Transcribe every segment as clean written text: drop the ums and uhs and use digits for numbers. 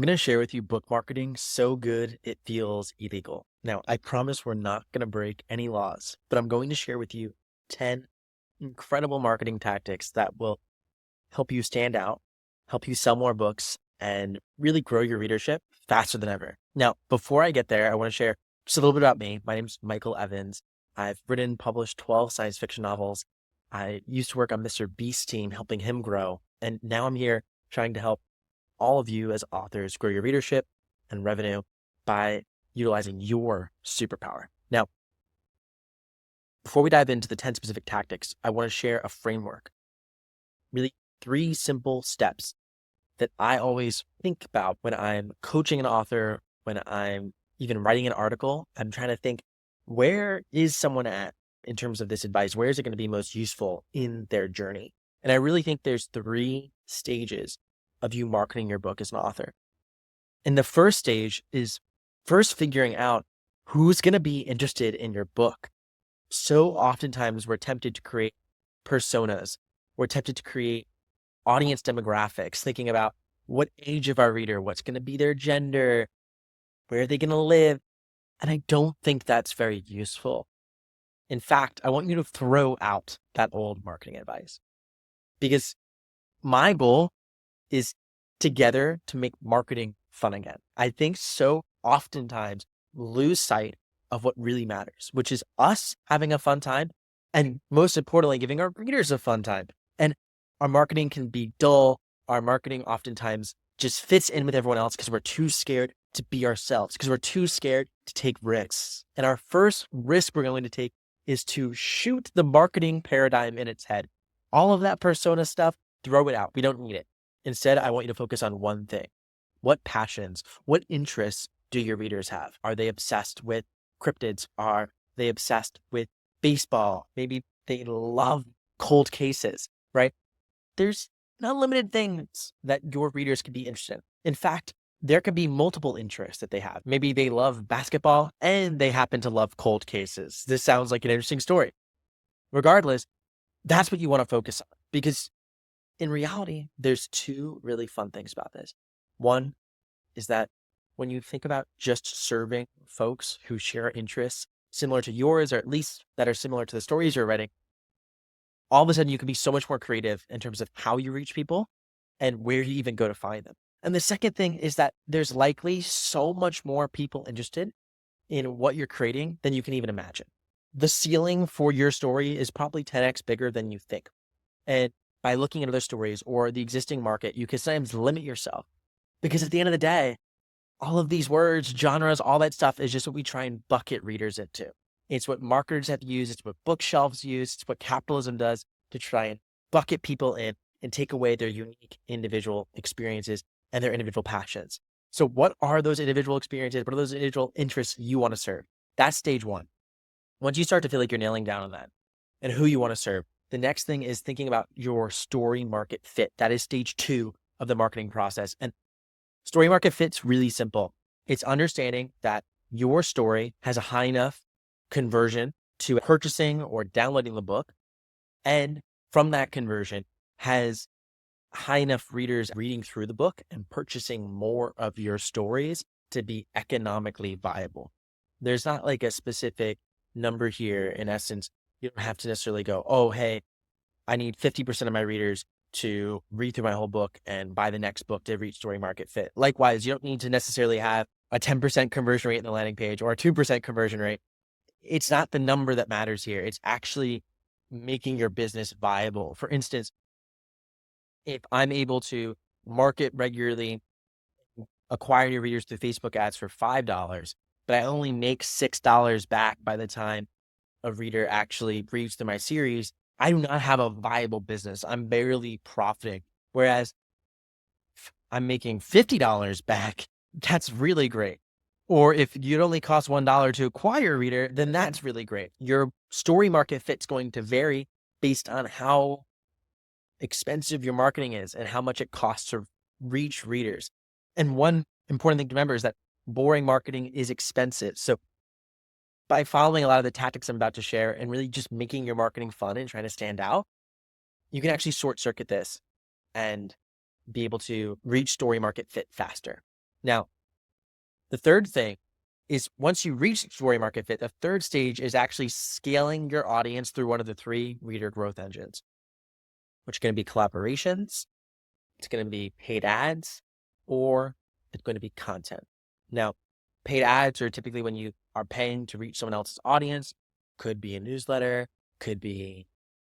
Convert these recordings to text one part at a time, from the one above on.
I'm going to share with you book marketing so good it feels illegal. Now, I promise we're not going to break any laws, but I'm going to share with you 10 incredible marketing tactics that will help you stand out, help you sell more books, and really grow your readership faster than ever. Now, before I get there, I want to share just a little bit about me. My name's Michael Evans. I've written, published 12 science fiction novels. I used to work on Mr. Beast's team, helping him grow. And now I'm here trying to help all of you as authors grow your readership and revenue by utilizing your superpower. Now, before we dive into the 10 specific tactics, I want to share a framework, really 3 simple steps that I always think about when I'm coaching an author, when I'm even writing an article. I'm trying to think, where is someone at in terms of this advice? Where is it going to be most useful in their journey? And I really think there's 3 stages of you marketing your book as an author. And the first stage is first figuring out who's going to be interested in your book. So oftentimes we're tempted to create personas. We're tempted to create audience demographics, thinking about what age of our reader, what's going to be their gender, where are they going to live? And I don't think that's very useful. In fact, I want you to throw out that old marketing advice, because my goal is together to make marketing fun again. I think so oftentimes lose sight of what really matters, which is us having a fun time, and most importantly, giving our readers a fun time. And our marketing can be dull. Our marketing oftentimes just fits in with everyone else because we're too scared to be ourselves, because we're too scared to take risks. And our first risk we're going to take is to shoot the marketing paradigm in its head. All of that persona stuff, throw it out. We don't need it. Instead, I want you to focus on one thing. What passions, what interests do your readers have? Are they obsessed with cryptids? Are they obsessed with baseball? Maybe they love cold cases, right? There's unlimited things that your readers could be interested in. In fact, there could be multiple interests that they have. Maybe they love basketball and they happen to love cold cases. This sounds like an interesting story. Regardless, that's what you want to focus on, because in reality, there's 2 really fun things about this. One is that when you think about just serving folks who share interests similar to yours, or at least that are similar to the stories you're writing, all of a sudden you can be so much more creative in terms of how you reach people and where you even go to find them. And the second thing is that there's likely so much more people interested in what you're creating than you can even imagine. The ceiling for your story is probably 10x bigger than you think. And by looking at other stories or the existing market, you can sometimes limit yourself, because at the end of the day, all of these words, genres, all that stuff is just what we try and bucket readers into. It's what marketers have to use. It's what bookshelves use. It's what capitalism does to try and bucket people in and take away their unique individual experiences and their individual passions. So what are those individual experiences? What are those individual interests you want to serve? That's stage 1. Once you start to feel like you're nailing down on that and who you want to serve, the next thing is thinking about your story market fit. That is stage 2 of the marketing process. And story market fit's really simple. It's understanding that your story has a high enough conversion to purchasing or downloading the book, and from that conversion has high enough readers reading through the book and purchasing more of your stories to be economically viable. There's not like a specific number here. In essence, you don't have to necessarily go, oh, hey, I need 50% of my readers to read through my whole book and buy the next book to reach story market fit. Likewise, you don't need to necessarily have a 10% conversion rate in the landing page or a 2% conversion rate. It's not the number that matters here. It's actually making your business viable. For instance, if I'm able to market regularly, acquire new readers through Facebook ads for $5, but I only make $6 back by the time a reader actually reads through my series, I do not have a viable business. I'm barely profiting. Whereas if I'm making $50 back, that's really great. Or if it only costs $1 to acquire a reader, then that's really great. Your story market fit's going to vary based on how expensive your marketing is and how much it costs to reach readers. And one important thing to remember is that boring marketing is expensive. So by following a lot of the tactics I'm about to share and really just making your marketing fun and trying to stand out, you can actually short circuit this and be able to reach story market fit faster. Now, the third thing is once you reach story market fit, the third stage is actually scaling your audience through one of the 3 reader growth engines, which are going to be collaborations, it's going to be paid ads, or it's going to be content. Now, paid ads are typically when you are paying to reach someone else's audience. Could be a newsletter, could be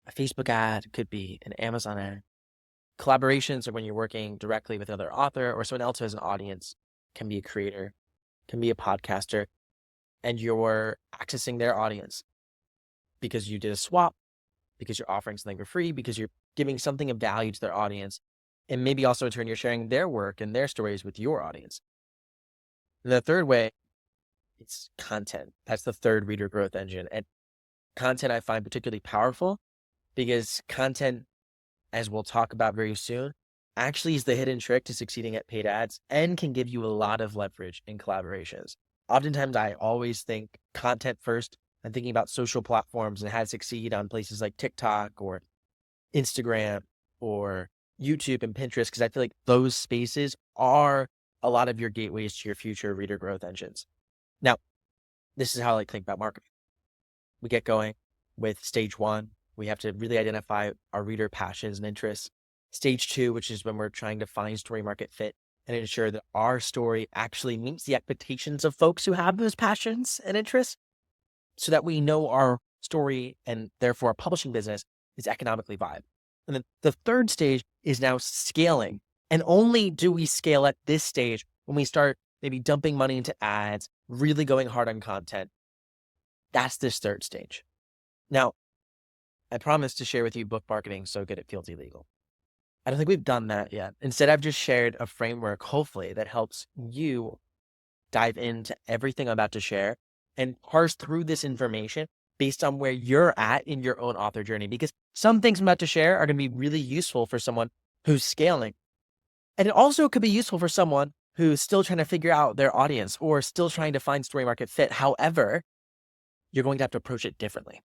a Facebook ad, could be an Amazon ad. Collaborations are when you're working directly with another author or someone else who has an audience, can be a creator, can be a podcaster, and you're accessing their audience because you did a swap, because you're offering something for free, because you're giving something of value to their audience. And maybe also in turn, you're sharing their work and their stories with your audience. And the third way, it's content. That's the third reader growth engine. And content I find particularly powerful because content, as we'll talk about very soon, actually is the hidden trick to succeeding at paid ads and can give you a lot of leverage in collaborations. Oftentimes, I always think content first. I'm thinking about social platforms and how to succeed on places like TikTok or Instagram or YouTube and Pinterest, because I feel like those spaces are a lot of your gateways to your future reader growth engines. Now, this is how I like to think about marketing. We get going with stage 1. We have to really identify our reader passions and interests. Stage 2, which is when we're trying to find story market fit and ensure that our story actually meets the expectations of folks who have those passions and interests so that we know our story and therefore our publishing business is economically viable. And then the third stage is now scaling. And only do we scale at this stage when we start maybe dumping money into ads, really going hard on content. That's this third stage. Now, I promised to share with you book marketing so good it feels illegal. I don't think we've done that yet. Instead, I've just shared a framework, hopefully, that helps you dive into everything I'm about to share and parse through this information based on where you're at in your own author journey. Because some things I'm about to share are going to be really useful for someone who's scaling. And it also could be useful for someone who's still trying to figure out their audience or still trying to find story market fit. However, you're going to have to approach it differently.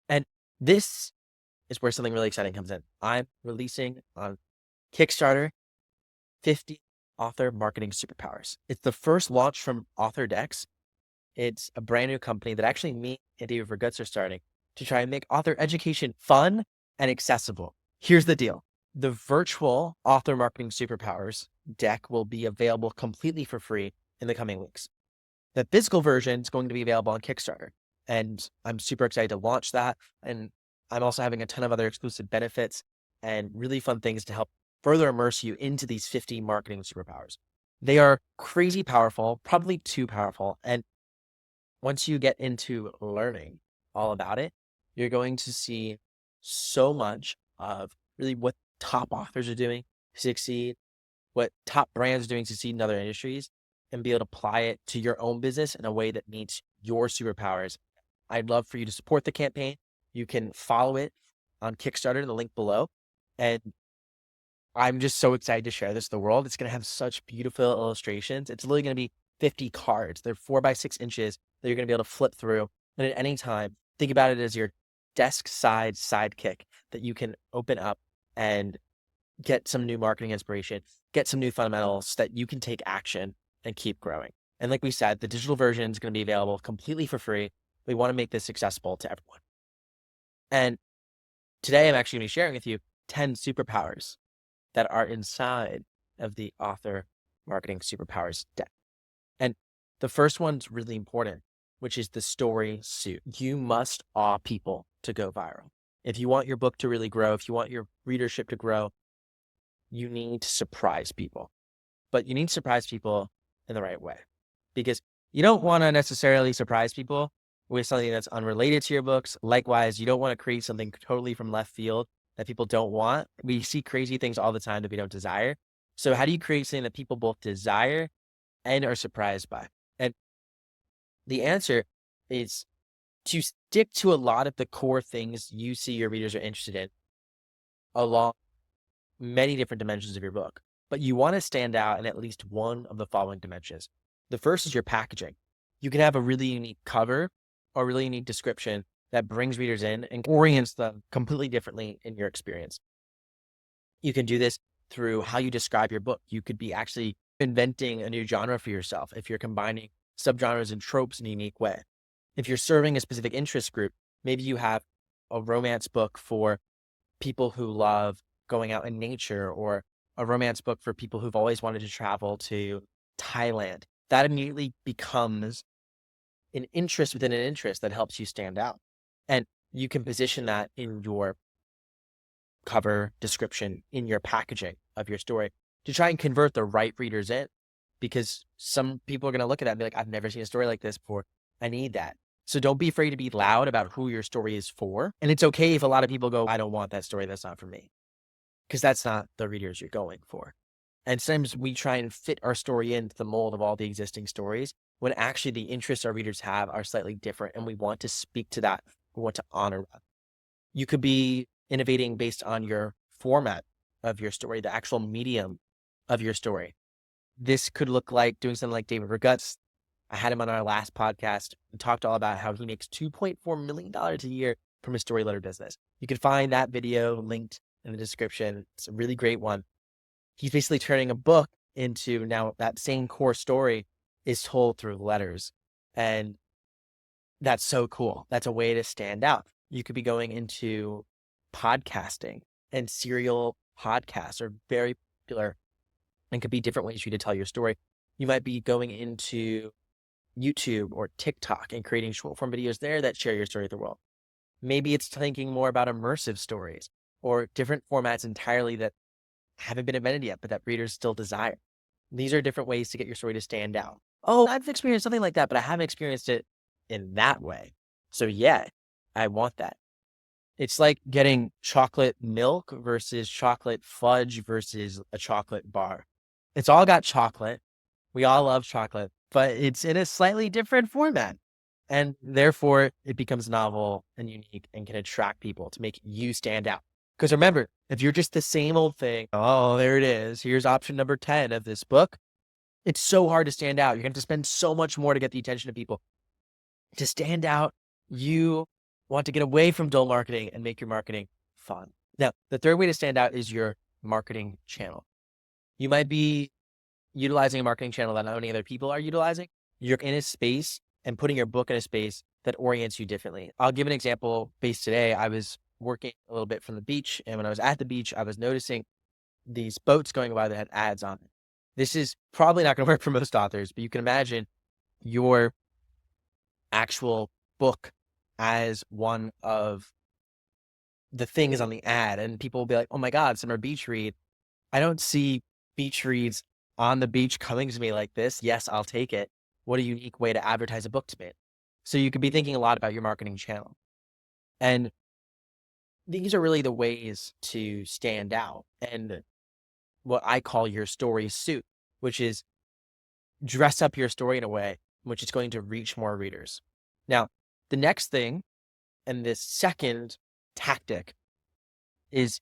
And this is where something really exciting comes in. I'm releasing on Kickstarter 50 author marketing superpowers. It's the first launch from Author Decks. It's a brand new company that actually me and David Vergutz are starting to try and make author education fun and accessible. Here's the deal. The virtual author marketing superpowers deck will be available completely for free in the coming weeks. The physical version is going to be available on Kickstarter, and I'm super excited to launch that. And I'm also having a ton of other exclusive benefits and really fun things to help further immerse you into these 50 marketing superpowers. They are crazy powerful, probably too powerful. And once you get into learning all about it, you're going to see so much of really what top authors are doing to succeed, what top brands are doing to succeed in other industries, and be able to apply it to your own business in a way that meets your superpowers. I'd love for you to support the campaign. You can follow it on Kickstarter, the link below. And I'm just so excited to share this with the world. It's going to have such beautiful illustrations. It's literally going to be 50 cards. They're 4 by 6 inches that you're going to be able to flip through. And at any time, think about it as your desk side sidekick that you can open up and get some new marketing inspiration, get some new fundamentals that you can take action and keep growing. And like we said, the digital version is going to be available completely for free. We want to make this accessible to everyone. And today I'm actually going to be sharing with you 10 superpowers that are inside of the author marketing superpowers deck. And the first one's really important, which is the story suit. You must awe people to go viral. If you want your book to really grow, if you want your readership to grow, you need to surprise people. But you need to surprise people in the right way, because you don't want to necessarily surprise people with something that's unrelated to your books. Likewise, you don't want to create something totally from left field that people don't want. We see crazy things all the time that we don't desire. So how do you create something that people both desire and are surprised by? And the answer is to stick to a lot of the core things you see your readers are interested in along many different dimensions of your book. But you want to stand out in at least one of the following dimensions. The first is your packaging. You can have a really unique cover or really unique description that brings readers in and orients them completely differently in your experience. You can do this through how you describe your book. You could be actually inventing a new genre for yourself, if you're combining subgenres and tropes in a unique way. If you're serving a specific interest group, maybe you have a romance book for people who love going out in nature, or a romance book for people who've always wanted to travel to Thailand. That immediately becomes an interest within an interest that helps you stand out. And you can position that in your cover description, in your packaging of your story, to try and convert the right readers in, because some people are going to look at that and be like, I've never seen a story like this before. I need that. So don't be afraid to be loud about who your story is for. And it's okay if a lot of people go, I don't want that story. That's not for me. Because that's not the readers you're going for. And sometimes we try and fit our story into the mold of all the existing stories, when actually the interests our readers have are slightly different, and we want to speak to that. We want to honor that. You could be innovating based on your format of your story, the actual medium of your story. This could look like doing something like David Reguts. I had him on our last podcast and talked all about how he makes $2.4 million a year from his story letter business. You can find that video linked in the description. It's a really great one. He's basically turning a book into, now that same core story is told through letters. And that's so cool. That's a way to stand out. You could be going into podcasting, and serial podcasts are very popular and could be different ways for you to tell your story. You might be going into YouTube or TikTok and creating short form videos there that share your story with the world. Maybe it's thinking more about immersive stories or different formats entirely that haven't been invented yet, but that readers still desire. These are different ways to get your story to stand out. Oh, I've experienced something like that, but I haven't experienced it in that way. So yeah, I want that. It's like getting chocolate milk versus chocolate fudge versus a chocolate bar. It's all got chocolate. We all love chocolate, but it's in a slightly different format. And therefore, it becomes novel and unique and can attract people to make you stand out. Because remember, if you're just the same old thing, oh, there it is. Here's option number 10 of this book. It's so hard to stand out. You're going to have to spend so much more to get the attention of people. To stand out, you want to get away from dull marketing and make your marketing fun. Now, the third way to stand out is your marketing channel. You might be utilizing a marketing channel that not many other people are utilizing. You're in a space and putting your book in a space that orients you differently. I'll give an example based today. I was working a little bit from the beach, and when I was at the beach, I was noticing these boats going by that had ads on it. This is probably not going to work for most authors, but you can imagine your actual book as one of the things on the ad, and people will be like, oh my God, summer beach read. I don't see beach reads on the beach coming to me like this. Yes, I'll take it. What a unique way to advertise a book to me. So you could be thinking a lot about your marketing channel. And these are really the ways to stand out, and what I call your story suit, which is dress up your story in a way which is going to reach more readers. Now, the next thing, and this second tactic, is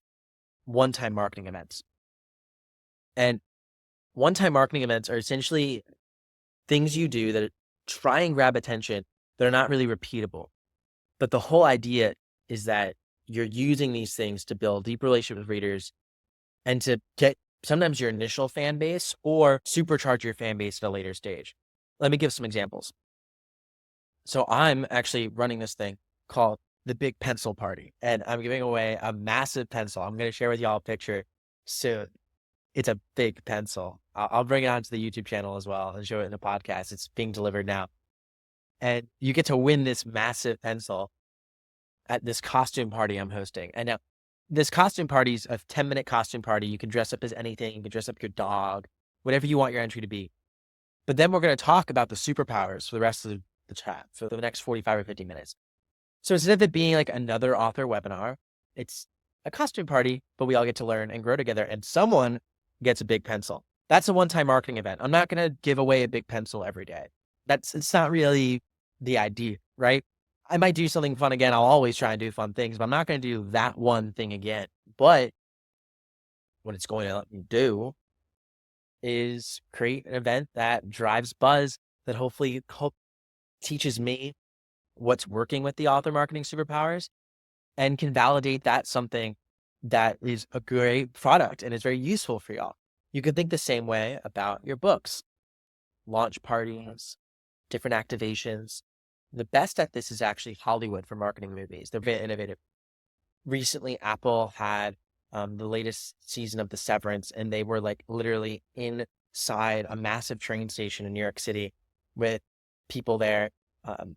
one-time marketing events. And one-time marketing events are essentially things you do that try and grab attention that are not really repeatable. But the whole idea is that you're using these things to build deep relationships with readers and to get sometimes your initial fan base or supercharge your fan base at a later stage. Let me give some examples. So I'm actually running this thing called the Big Pencil Party, and I'm giving away a massive pencil. I'm going to share with y'all a picture soon. It's a big pencil. I'll bring it onto the YouTube channel as well and show it in a podcast. It's being delivered now. And you get to win this massive pencil at this costume party I'm hosting. And now this costume party is a 10-minute costume party. You can dress up as anything. You can dress up your dog, whatever you want your entry to be. But then we're going to talk about the superpowers for the rest of the chat for the next 45 or 50 minutes. So instead of it being like another author webinar, it's a costume party, but we all get to learn and grow together, and someone gets a big pencil. That's a one-time marketing event. I'm not going to give away a big pencil every day. It's not really the idea, right? I might do something fun again. I'll always try and do fun things, but I'm not going to do that one thing again. But what it's going to let me do is create an event that drives buzz, that hopefully teaches me what's working with the author marketing superpowers, and can validate that something that is a great product and is very useful for y'all. You can think the same way about your books, launch parties, different activations. The best at this is actually Hollywood for marketing movies. They're very innovative. Recently, Apple had the latest season of The Severance, and they were like literally inside a massive train station in New York City with people there.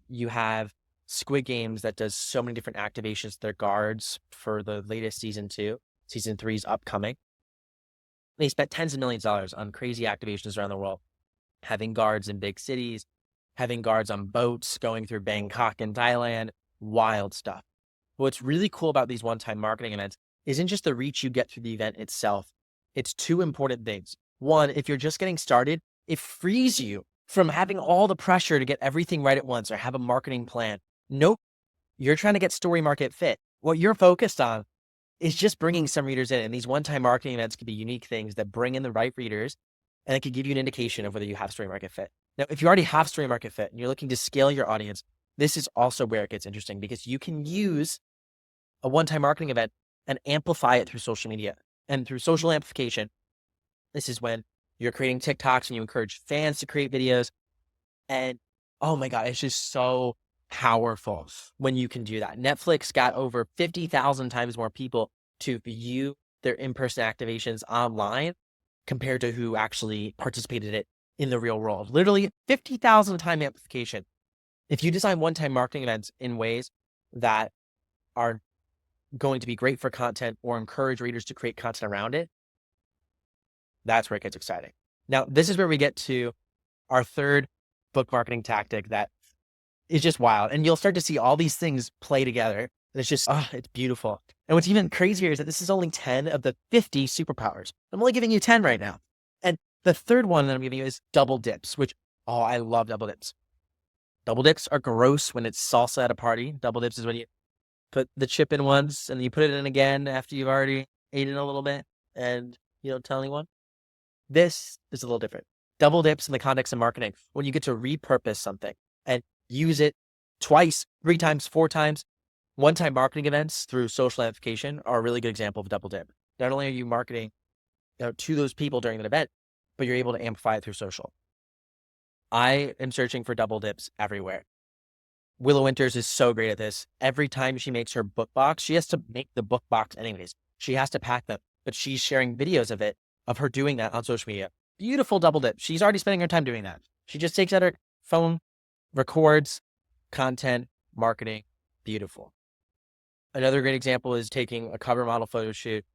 You have Squid Games that does so many different activations. Their guards for the latest season 2. Season 3 is upcoming. They spent tens of millions of dollars on crazy activations around the world, having guards in big cities, having guards on boats going through Bangkok and Thailand, wild stuff. What's really cool about these one-time marketing events isn't just the reach you get through the event itself. It's two important things. One, if you're just getting started, it frees you from having all the pressure to get everything right at once or have a marketing plan. Nope. You're trying to get story market fit. What you're focused on is just bringing some readers in. And these one-time marketing events could be unique things that bring in the right readers, and it could give you an indication of whether you have story market fit. Now, if you already have story market fit and you're looking to scale your audience, this is also where it gets interesting, because you can use a one-time marketing event and amplify it through social media. And through social amplification, this is when you're creating TikToks and you encourage fans to create videos. And oh my God, it's just so powerful when you can do that. Netflix got over 50,000 times more people to view their in-person activations online compared to who actually participated in it in the real world. Literally 50,000 time amplification. If you design one-time marketing events in ways that are going to be great for content or encourage readers to create content around it, that's where it gets exciting. Now, this is where we get to our third book marketing tactic that is just wild. And you'll start to see all these things play together. And it's just, it's beautiful. And what's even crazier is that this is only 10 of the 50 superpowers. I'm only giving you 10 right now. And the third one that I'm giving you is double dips, which, I love double dips. Double dips are gross when it's salsa at a party. Double dips is when you put the chip in once and you put it in again after you've already eaten a little bit and you don't tell anyone. This is a little different. Double dips in the context of marketing, when you get to repurpose something and use it twice, 3 times, 4 times. One-time marketing events through social amplification are a really good example of a double dip. Not only are you marketing to those people during an event, but you're able to amplify it through social. I am searching for double dips everywhere. Willow Winters is so great at this. Every time she makes her book box, she has to make the book box anyways. She has to pack them, but she's sharing videos of it, of her doing that on social media. Beautiful double dip. She's already spending her time doing that. She just takes out her phone, records, content, marketing. Beautiful. Another great example is taking a cover model photo shoot.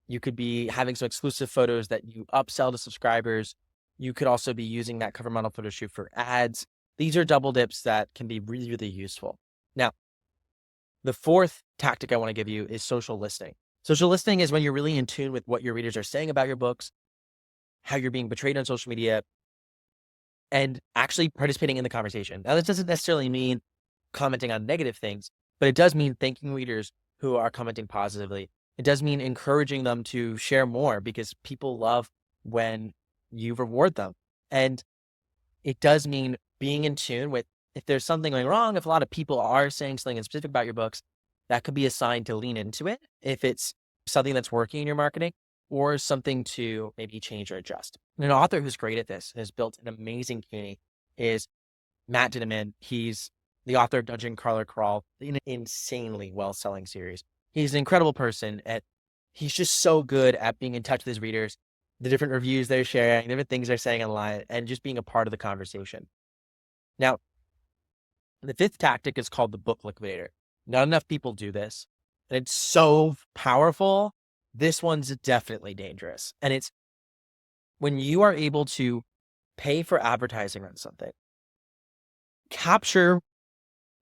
You could be having some exclusive photos that you upsell to subscribers. You could also be using that cover model photo shoot for ads. These are double dips that can be really, really useful. Now, the fourth tactic I want to give you is social listening. Social listening is when you're really in tune with what your readers are saying about your books, how you're being portrayed on social media, and actually participating in the conversation. Now, this doesn't necessarily mean commenting on negative things, but it does mean thanking readers who are commenting positively. It does mean encouraging them to share more, because people love when you reward them. And it does mean being in tune with, if there's something going wrong, if a lot of people are saying something specific about your books, that could be a sign to lean into it. If it's something that's working in your marketing, or something to maybe change or adjust. And an author who's great at this and has built an amazing community is Matt Dinneman. He's the author of Dungeon Crawler Crawl, an insanely well-selling series. He's an incredible person he's just so good at being in touch with his readers, the different reviews they're sharing, different things they're saying online, and just being a part of the conversation. Now, the fifth tactic is called the book liquidator. Not enough people do this, and it's so powerful. This one's definitely dangerous. And it's when you are able to pay for advertising on something, capture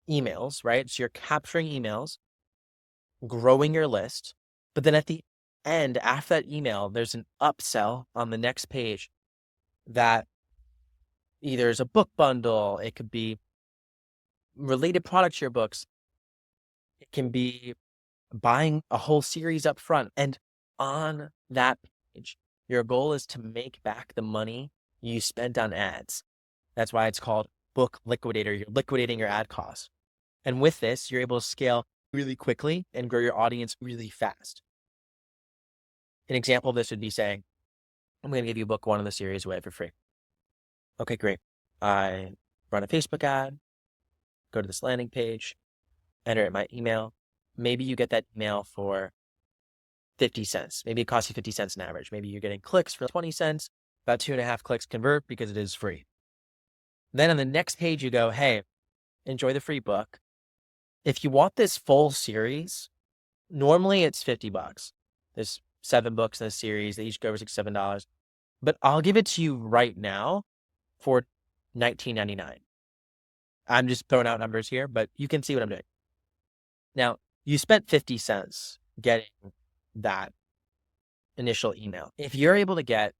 emails, right? So you're capturing emails, growing your list, but then at the end, after that email, there's an upsell on the next page that either is a book bundle, it could be related products to your books, it can be buying a whole series up front. And on that page, your goal is to make back the money you spent on ads. That's why it's called Book Liquidator. You're liquidating your ad costs. And with this, you're able to scale really quickly and grow your audience really fast. An example of this would be saying, I'm going to give you book 1 of the series away for free. Okay, great. I run a Facebook ad, go to this landing page, enter in my email. Maybe you get that email for 50 cents. Maybe it costs you 50 cents an average. Maybe you're getting clicks for 20 cents, about 2.5 clicks convert because it is free. Then on the next page, you go, hey, enjoy the free book. If you want this full series, normally it's $50. There's 7 books in this series. They each go for $7. But I'll give it to you right now for $19.99. I'm just throwing out numbers here, but you can see what I'm doing. Now, you spent 50 cents getting that initial email. If you're able to get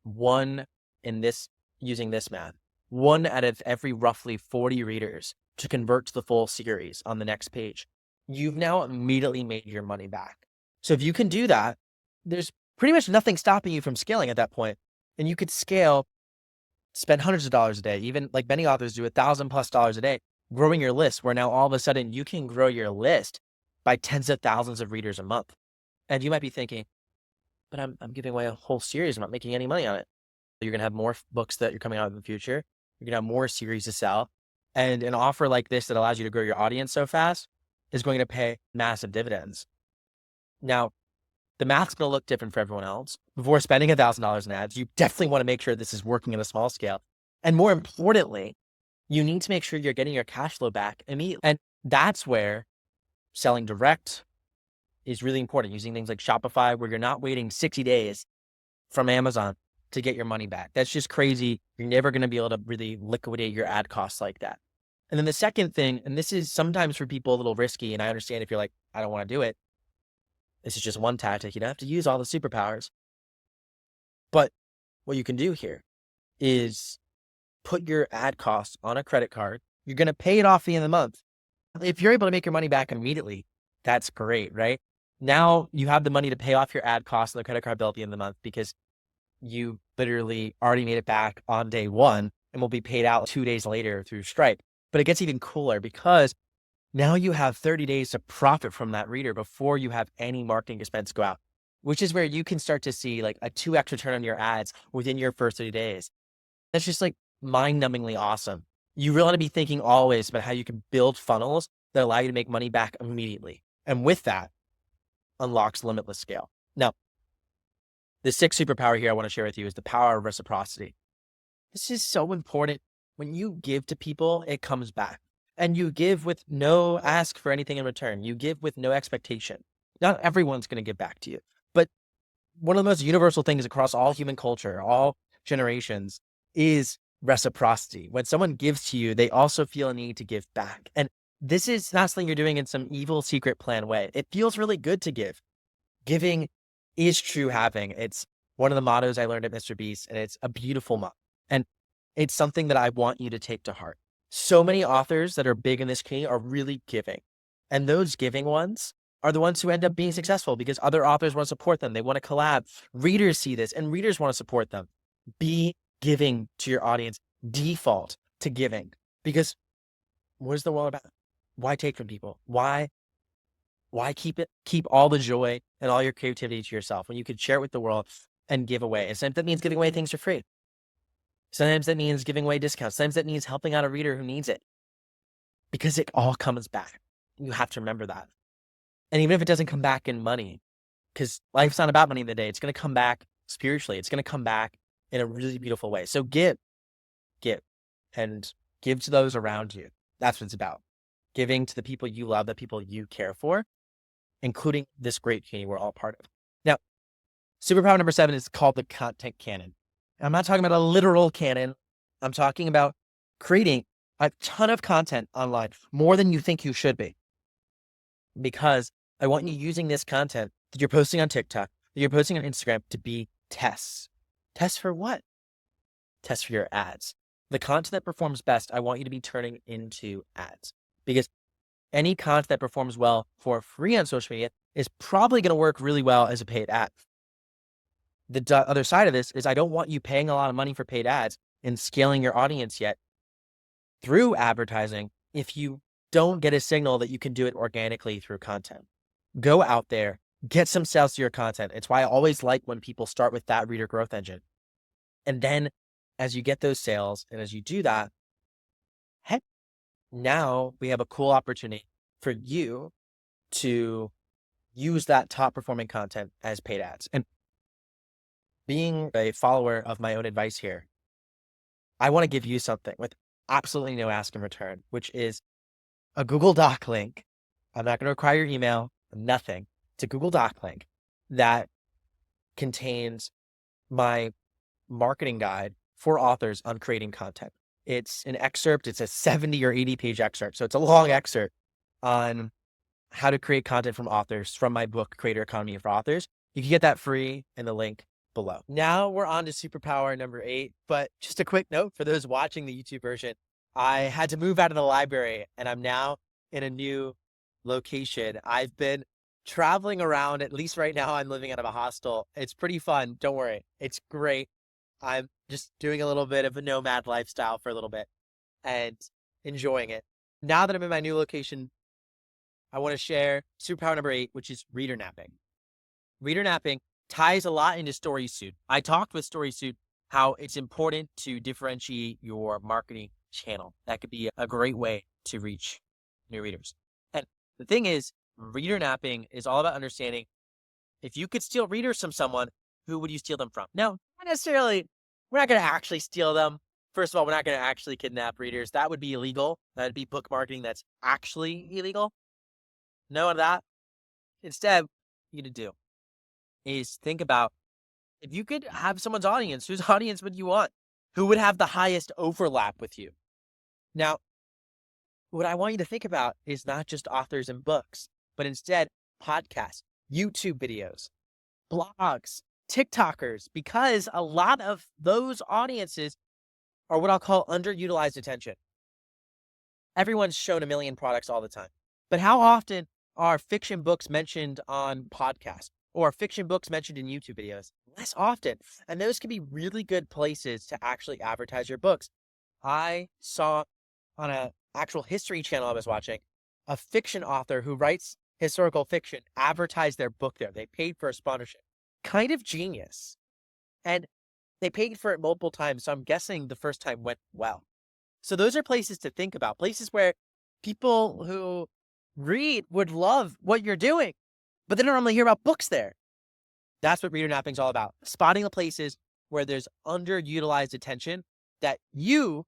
one in this, using this math, 1 out of every roughly 40 readers to convert to the full series on the next page, you've now immediately made your money back. So if you can do that, there's pretty much nothing stopping you from scaling at that point. And you could scale, spend hundreds of dollars a day, even like many authors do, $1,000+ a day, growing your list, where now all of a sudden you can grow your list by tens of thousands of readers a month. And you might be thinking, but I'm giving away a whole series. I'm not making any money on it. You're going to have more books that you're coming out in the future. You're going to have more series to sell. And an offer like this that allows you to grow your audience so fast is going to pay massive dividends. Now, the math's going to look different for everyone else. Before spending $1,000 in ads, you definitely want to make sure this is working at a small scale. And more importantly, you need to make sure you're getting your cash flow back immediately. And that's where selling direct is really important, using things like Shopify, where you're not waiting 60 days from Amazon to get your money back. That's just crazy. You're never going to be able to really liquidate your ad costs like that. And then the second thing, and this is sometimes for people a little risky, and I understand if you're like, I don't want to do it. This is just one tactic. You don't have to use all the superpowers. But what you can do here is put your ad costs on a credit card. You're going to pay it off at the end of the month. If you're able to make your money back immediately, that's great, right? Now you have the money to pay off your ad costs on the credit card bill at the end of the month because you literally already made it back on day 1 and will be paid out 2 days later through Stripe. But it gets even cooler because now you have 30 days to profit from that reader before you have any marketing expense go out, which is where you can start to see like a 2x return on your ads within your first 30 days. That's just like mind-numbingly awesome. You really want to be thinking always about how you can build funnels that allow you to make money back immediately. And with that, unlocks limitless scale. Now, the 6th superpower here I want to share with you is the power of reciprocity. This is so important. When you give to people, it comes back. And you give with no ask for anything in return. You give with no expectation. Not everyone's going to give back to you. But one of the most universal things across all human culture, all generations, is reciprocity. When someone gives to you, they also feel a need to give back. And this is not something you're doing in some evil secret plan way. It feels really good to give. Giving is true having. It's one of the mottos I learned at Mr. Beast, and it's a beautiful motto. And it's something that I want you to take to heart. So many authors that are big in this community are really giving. And those giving ones are the ones who end up being successful because other authors want to support them. They want to collab. Readers see this and readers want to support them. Be giving to your audience. Default to giving, because what is the world about? Why take from people? Why keep all the joy and all your creativity to yourself when you could share it with the world and give away? And sometimes that means giving away things for free. Sometimes that means giving away discounts. Sometimes that means helping out a reader who needs it, because it all comes back. You have to remember that. And even if it doesn't come back in money, because life's not about money in the day, it's going to come back spiritually. It's going to come back in a really beautiful way. So give, and give to those around you. That's what it's about. Giving to the people you love, the people you care for, including this great community we're all part of. Now, superpower number 7 is called the content cannon. I'm not talking about a literal cannon. I'm talking about creating a ton of content online, more than you think you should be. Because I want you using this content that you're posting on TikTok, that you're posting on Instagram, to be tests. Tests for what? Tests for your ads. The content that performs best, I want you to be turning into ads. Because any content that performs well for free on social media is probably going to work really well as a paid ad. The other side of this is I don't want you paying a lot of money for paid ads and scaling your audience yet through advertising if you don't get a signal that you can do it organically through content. Go out there, Get some sales to your content. It's why I always like when people start with that reader growth engine. And then as you get those sales and as you do that, heck, now we have a cool opportunity for you to use that top performing content as paid ads. And being a follower of my own advice here, I want to give you something with absolutely no ask in return, which is a Google Doc link. I'm not going to require your email, nothing. It's a Google Doc link that contains my marketing guide for authors on creating content. It's an excerpt. It's a 70 or 80 page excerpt. So it's a long excerpt on how to create content from authors from my book, Creator Economy for Authors. You can get that free in the link below. Now we're on to superpower number 8, but just a quick note for those watching the YouTube version, I had to move out of the library and I'm now in a new location. I've been traveling around, at least right now I'm living out of a hostel. It's pretty fun. Don't worry. It's great. I'm just doing a little bit of a nomad lifestyle for a little bit and enjoying it. Now that I'm in my new location, I want to share superpower number 8, which is reader napping. Reader napping ties a lot into StorySuit. I talked with StorySuit how it's important to differentiate your marketing channel. That could be a great way to reach new readers. And the thing is, reader napping is all about understanding if you could steal readers from someone, who would you steal them from? Now, not necessarily, we're not going to actually steal them. First of all, we're not going to actually kidnap readers. That would be illegal. That would be book marketing that's actually illegal. None of that. Instead, what you need to do is think about if you could have someone's audience, whose audience would you want? Who would have the highest overlap with you? Now, what I want you to think about is not just authors and books, but instead podcasts, YouTube videos, blogs, TikTokers, because a lot of those audiences are what I'll call underutilized attention. Everyone's shown a million products all the time, but how often are fiction books mentioned on podcasts or fiction books mentioned in YouTube videos? Less often. And those can be really good places to actually advertise your books. I saw on an actual history channel I was watching, a fiction author who writes historical fiction advertise their book there. They paid for a sponsorship. Kind of genius. And they paid for it multiple times, so I'm guessing the first time went well. So those are places to think about, places where people who read would love what you're doing, but they don't normally hear about books there. That's what reader napping is all about. Spotting the places where there's underutilized attention that you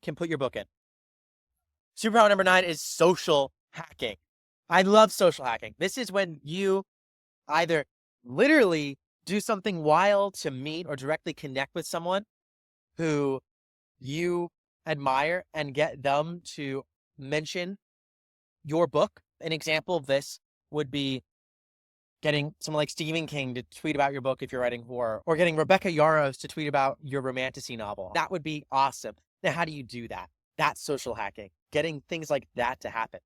can put your book in. Superpower number 9 is social hacking. I love social hacking. This is when you either literally do something wild to meet or directly connect with someone who you admire and get them to mention your book. An example of this would be getting someone like Stephen King to tweet about your book if you're writing horror, or getting Rebecca Yarros to tweet about your romantasy novel. That would be awesome. Now, how do you do that? That's social hacking, getting things like that to happen.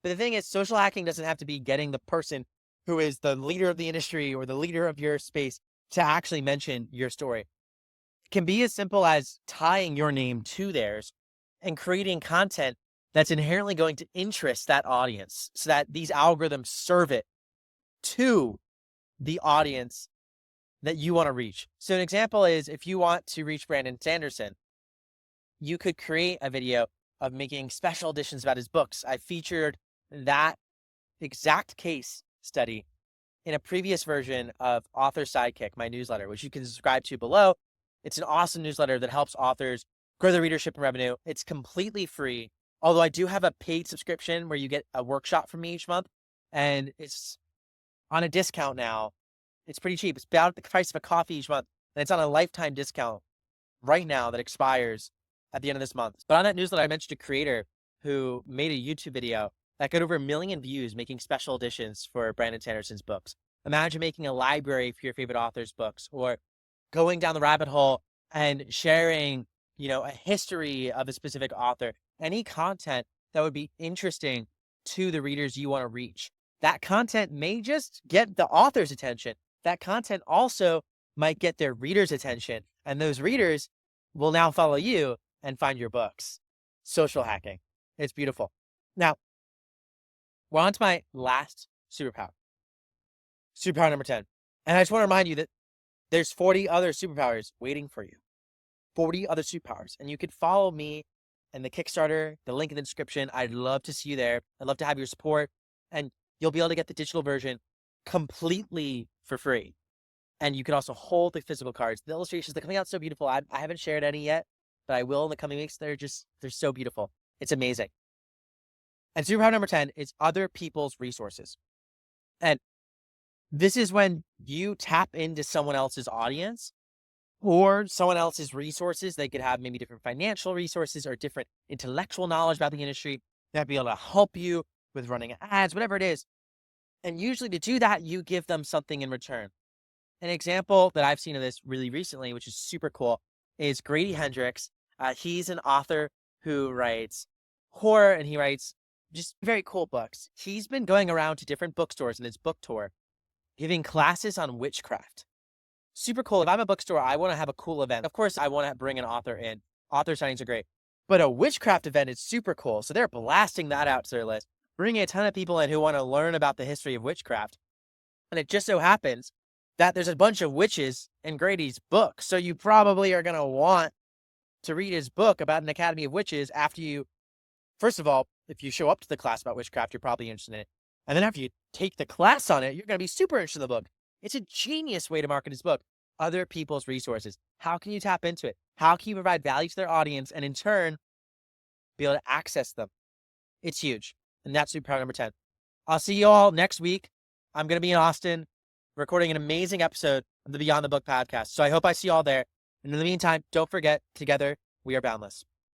But the thing is, social hacking doesn't have to be getting the person who is the leader of the industry or the leader of your space to actually mention your story. It can be as simple as tying your name to theirs and creating content that's inherently going to interest that audience so that these algorithms serve it to the audience that you want to reach. So an example is if you want to reach Brandon Sanderson, you could create a video of making special editions about his books. I featured that exact case study in a previous version of Author Sidekick, my newsletter, which you can subscribe to below. It's an awesome newsletter that helps authors grow their readership and revenue. It's completely free, although I do have a paid subscription where you get a workshop from me each month, and it's on a discount now. It's pretty cheap. It's about the price of a coffee each month, and it's on a lifetime discount right now that expires at the end of this month. But on that newsletter, I mentioned a creator who made a YouTube video that got over 1 million views making special editions for Brandon Sanderson's books. Imagine making a library for your favorite author's books, or going down the rabbit hole and sharing, a history of a specific author, any content that would be interesting to the readers you want to reach. That content may just get the author's attention. That content also might get their readers' attention, and those readers will now follow you and find your books. Social hacking. It's beautiful. Now, we're on to my last superpower. Superpower number 10. And I just want to remind you that there's 40 other superpowers waiting for you. 40 other superpowers. And you could follow me and the Kickstarter, the link in the description. I'd love to see you there. I'd love to have your support. And you'll be able to get the digital version completely for free. And you can also hold the physical cards. The illustrations, they're coming out so beautiful. I haven't shared any yet, but I will in the coming weeks. They're so beautiful. It's amazing. And superpower number 10 is other people's resources. And this is when you tap into someone else's audience or someone else's resources. They could have maybe different financial resources or different intellectual knowledge about the industry that be able to help you with running ads, whatever it is. And usually to do that, you give them something in return. An example that I've seen of this really recently, which is super cool, is Grady Hendrix. He's an author who writes horror and he writes just very cool books. He's been going around to different bookstores in his book tour, giving classes on witchcraft. Super cool. If I'm a bookstore, I want to have a cool event. Of course, I want to bring an author in. Author signings are great. But a witchcraft event is super cool. So they're blasting that out to their list, bringing a ton of people in who want to learn about the history of witchcraft. And it just so happens that there's a bunch of witches in Grady's book. So you probably are going to want to read his book about an academy of witches after you, first of all, if you show up to the class about witchcraft, you're probably interested in it. And then after you take the class on it, you're going to be super interested in the book. It's a genius way to market his book. Other people's resources. How can you tap into it? How can you provide value to their audience and in turn, be able to access them? It's huge. And that's superpower number 10. I'll see you all next week. I'm going to be in Austin recording an amazing episode of the Beyond the Book podcast. So I hope I see you all there. And in the meantime, don't forget, together, we are boundless.